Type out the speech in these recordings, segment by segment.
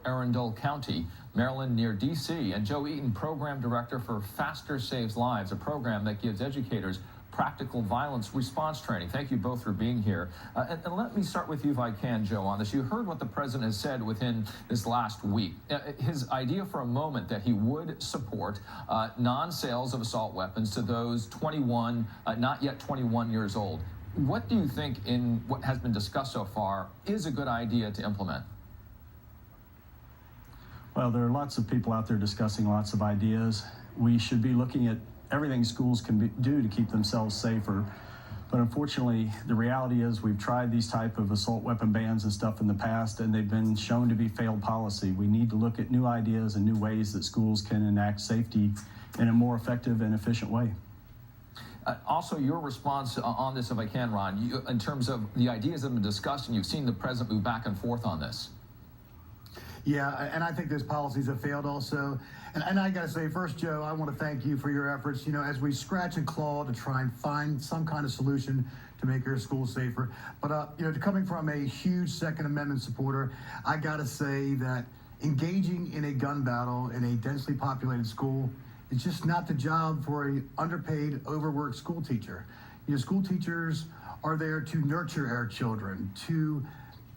Arundel County, Maryland, near D.C., and Joe Eaton, Program Director for Faster Saves Lives, a program that gives educators practical violence response training. Thank you both for being here. And let me start with you, if I can, Joe, on this. You heard what the president has said within this last week. His idea for a moment that he would support non-sales of assault weapons to those 21, not yet 21 years old. What do you think, in what has been discussed so far, is a good idea to implement? Well, there are lots of people out there discussing lots of ideas. We should be looking at everything schools can do to keep themselves safer. But unfortunately, the reality is we've tried these type of assault weapon bans and stuff in the past, and they've been shown to be failed policy. We need to look at new ideas and new ways that schools can enact safety in a more effective and efficient way. Also, your response on this, if I can, Ron, in terms of the ideas that have been discussed, and you've seen the president move back and forth on this. Yeah, and I think those policies have failed also. And I got to say, first, Joe, I want to thank you for your efforts, as we scratch and claw to try and find some kind of solution to make our schools safer. But, coming from a huge Second Amendment supporter, I got to say that engaging in a gun battle in a densely populated school is just not the job for an underpaid, overworked school teacher. School teachers are there to nurture our children, to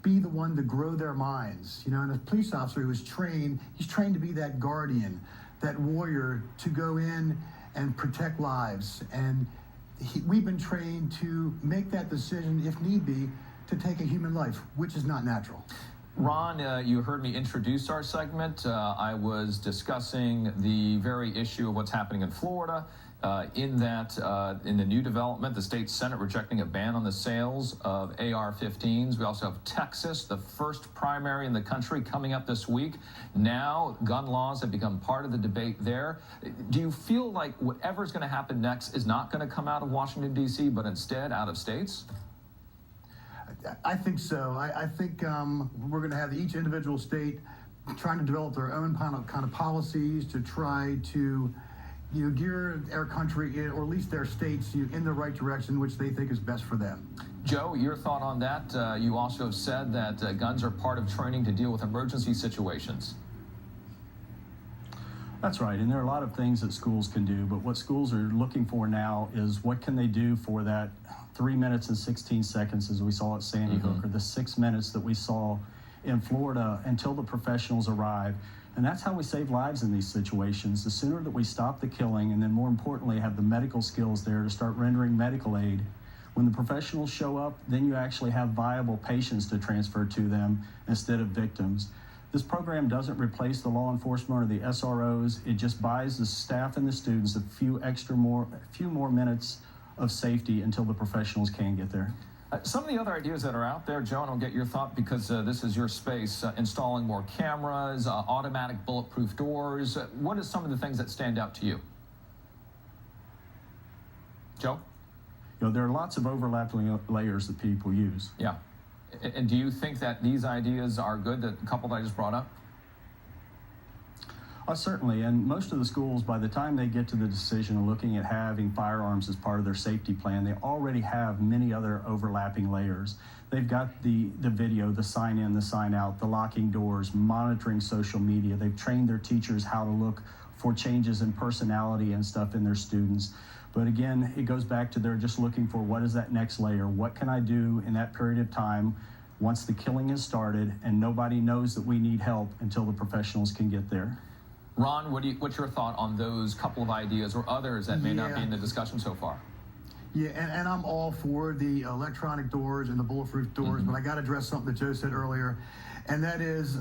be the one to grow their minds. And a police officer who is trained, he's trained to be that guardian, that warrior, to go in and protect lives. And we've been trained to make that decision, if need be, to take a human life, which is not natural. Ron, you heard me introduce our segment. I was discussing the very issue of what's happening in Florida. In the new development, the state Senate rejecting a ban on the sales of AR-15s. We also have Texas, the first primary in the country, coming up this week. Now, gun laws have become part of the debate there. Do you feel like whatever's going to happen next is not going to come out of Washington, D.C., but instead out of states? I think so. I think we're going to have each individual state trying to develop their own kind of policies to try to gear our country, or at least their states, in the right direction, which they think is best for them. Joe, your thought on that? You also have said that guns are part of training to deal with emergency situations. That's right, and there are a lot of things that schools can do, but what schools are looking for now is what can they do for that 3 minutes and 16 seconds, as we saw at Sandy Hook, or the 6 minutes that we saw in Florida, until the professionals arrive. And that's how we save lives in these situations. The sooner that we stop the killing, and then more importantly, have the medical skills there to start rendering medical aid. When the professionals show up, then you actually have viable patients to transfer to them instead of victims. This program doesn't replace the law enforcement or the SROs. It just buys the staff and the students a few more minutes of safety until the professionals can get there. Some of the other ideas that are out there, Joe, and I'll get your thought because this is your space, installing more cameras, automatic bulletproof doors. What are some of the things that stand out to you? Joe? There are lots of overlapping layers that people use. Yeah. And do you think that these ideas are good, the couple that I just brought up? Certainly, and most of the schools, by the time they get to the decision of looking at having firearms as part of their safety plan, they already have many other overlapping layers. They've got the video, the sign in, the sign out, the locking doors, monitoring social media. They've trained their teachers how to look for changes in personality and stuff in their students. But again, it goes back to they're just looking for what is that next layer? What can I do in that period of time once the killing has started and nobody knows that we need help until the professionals can get there? Ron, what's your thought on those couple of ideas or others that may not be in the discussion so far? Yeah, and I'm all for the electronic doors and the bulletproof doors, but I got to address something that Joe said earlier, and that is,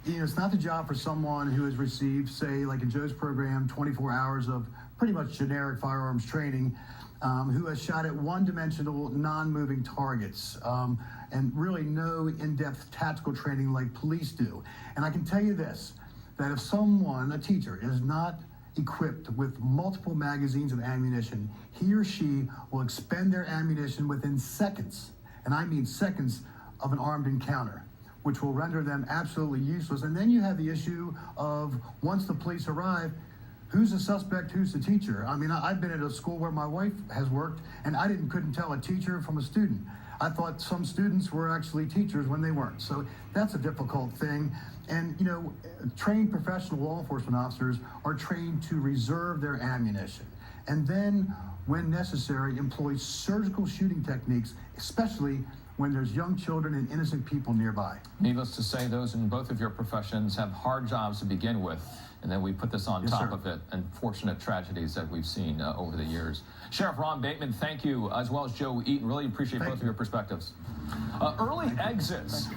it's not the job for someone who has received, say, like in Joe's program, 24 hours of pretty much generic firearms training, who has shot at one-dimensional, non-moving targets, and really no in-depth tactical training like police do. And I can tell you this, that if someone, a teacher, is not equipped with multiple magazines of ammunition, he or she will expend their ammunition within seconds, and I mean seconds, of an armed encounter, which will render them absolutely useless. And then you have the issue of, once the police arrive, who's the suspect, who's the teacher? I mean, I've been at a school where my wife has worked, and I couldn't tell a teacher from a student. I thought some students were actually teachers when they weren't. So that's a difficult thing. And, you know, trained professional law enforcement officers are trained to reserve their ammunition. And then, when necessary, employ surgical shooting techniques, especially when there's young children and innocent people nearby. Needless to say, those in both of your professions have hard jobs to begin with, and then we put this on top of it, unfortunate tragedies that we've seen over the years. Sheriff Ron Bateman, thank you, as well as Joe Eaton. Really appreciate both of your perspectives. Early exits.